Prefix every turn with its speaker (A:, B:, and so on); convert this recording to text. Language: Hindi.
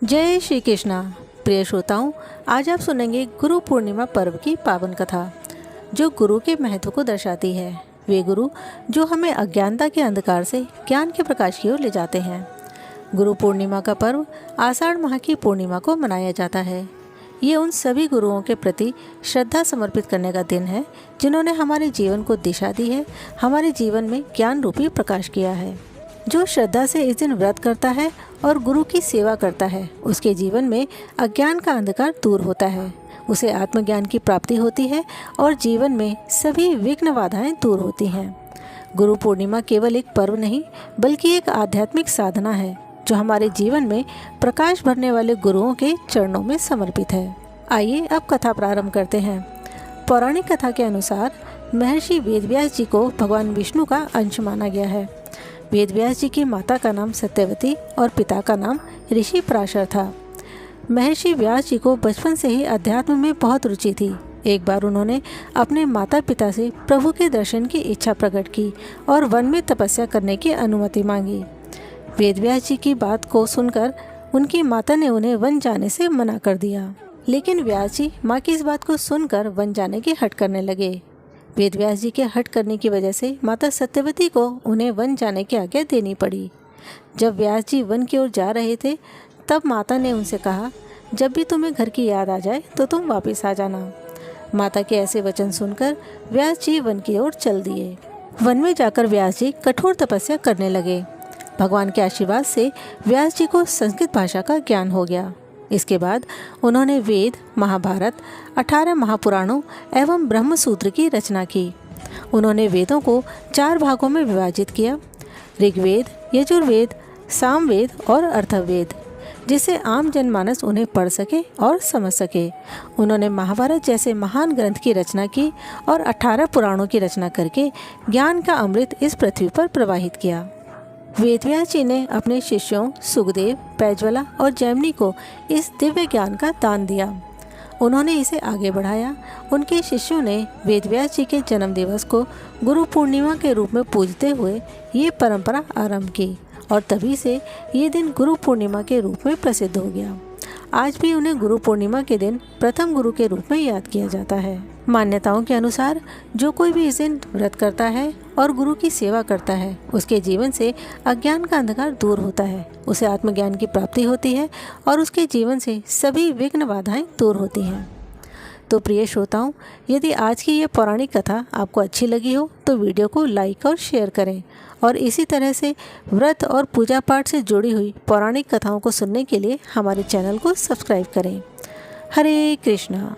A: जय श्री कृष्णा। प्रिय श्रोताओं, आज आप सुनेंगे गुरु पूर्णिमा पर्व की पावन कथा, जो गुरु के महत्व को दर्शाती है। वे गुरु जो हमें अज्ञानता के अंधकार से ज्ञान के प्रकाश की ओर ले जाते हैं। गुरु पूर्णिमा का पर्व आषाढ़ माह की पूर्णिमा को मनाया जाता है। ये उन सभी गुरुओं के प्रति श्रद्धा समर्पित करने का दिन है जिन्होंने हमारे जीवन को दिशा दी है, हमारे जीवन में ज्ञान रूपी प्रकाश किया है। जो श्रद्धा से इस दिन व्रत करता है और गुरु की सेवा करता है, उसके जीवन में अज्ञान का अंधकार दूर होता है, उसे आत्मज्ञान की प्राप्ति होती है और जीवन में सभी विघ्न बाधाएं दूर होती हैं। गुरु पूर्णिमा केवल एक पर्व नहीं, बल्कि एक आध्यात्मिक साधना है जो हमारे जीवन में प्रकाश भरने वाले गुरुओं के चरणों में समर्पित है। आइए अब कथा प्रारंभ करते हैं। पौराणिक कथा के अनुसार महर्षि वेदव्यास जी को भगवान विष्णु का अंश माना गया है। वेदव्यास जी की माता का नाम सत्यवती और पिता का नाम ऋषि पराशर था। महर्षि व्यास जी को बचपन से ही अध्यात्म में बहुत रुचि थी। एक बार उन्होंने अपने माता पिता से प्रभु के दर्शन की इच्छा प्रकट की और वन में तपस्या करने की अनुमति मांगी। वेदव्यास जी की बात को सुनकर उनकी माता ने उन्हें वन जाने से मना कर दिया, लेकिन व्यास जी माँ की इस बात को सुनकर वन जाने की हट करने लगे। वेदव्यास जी के हट करने की वजह से माता सत्यवती को उन्हें वन जाने की आज्ञा देनी पड़ी। जब व्यास जी वन की ओर जा रहे थे, तब माता ने उनसे कहा, जब भी तुम्हें घर की याद आ जाए तो तुम वापस आ जाना। माता के ऐसे वचन सुनकर व्यास जी वन की ओर चल दिए। वन में जाकर व्यास जी कठोर तपस्या करने लगे। भगवान के आशीर्वाद से व्यास जी को संस्कृत भाषा का ज्ञान हो गया। इसके बाद उन्होंने वेद, महाभारत, 18 महापुराणों एवं ब्रह्म सूत्र की रचना की। उन्होंने वेदों को 4 भागों में विभाजित किया: ऋग्वेद, यजुर्वेद, सामवेद और अथर्ववेद, जिससे आम जनमानस उन्हें पढ़ सके और समझ सके। उन्होंने महाभारत जैसे महान ग्रंथ की रचना की और 18 पुराणों की रचना करके ज्ञान का अमृत इस पृथ्वी पर प्रवाहित किया। वेदव्यास जी ने अपने शिष्यों सुखदेव, प्रज्वला और जैमिनी को इस दिव्य ज्ञान का दान दिया। उन्होंने इसे आगे बढ़ाया। उनके शिष्यों ने वेदव्यास जी के जन्म दिवस को गुरु पूर्णिमा के रूप में पूजते हुए ये परंपरा आरंभ की और तभी से ये दिन गुरु पूर्णिमा के रूप में प्रसिद्ध हो गया। आज भी उन्हें गुरु पूर्णिमा के दिन प्रथम गुरु के रूप में याद किया जाता है। मान्यताओं के अनुसार जो कोई भी इस दिन व्रत करता है और गुरु की सेवा करता है, उसके जीवन से अज्ञान का अंधकार दूर होता है, उसे आत्मज्ञान की प्राप्ति होती है और उसके जीवन से सभी विघ्न बाधाएं दूर होती हैं। तो प्रिय श्रोताओं, यदि आज की ये पौराणिक कथा आपको अच्छी लगी हो तो वीडियो को लाइक और शेयर करें और इसी तरह से व्रत और पूजा पाठ से जुड़ी हुई पौराणिक कथाओं को सुनने के लिए हमारे चैनल को सब्सक्राइब करें। हरे कृष्णा।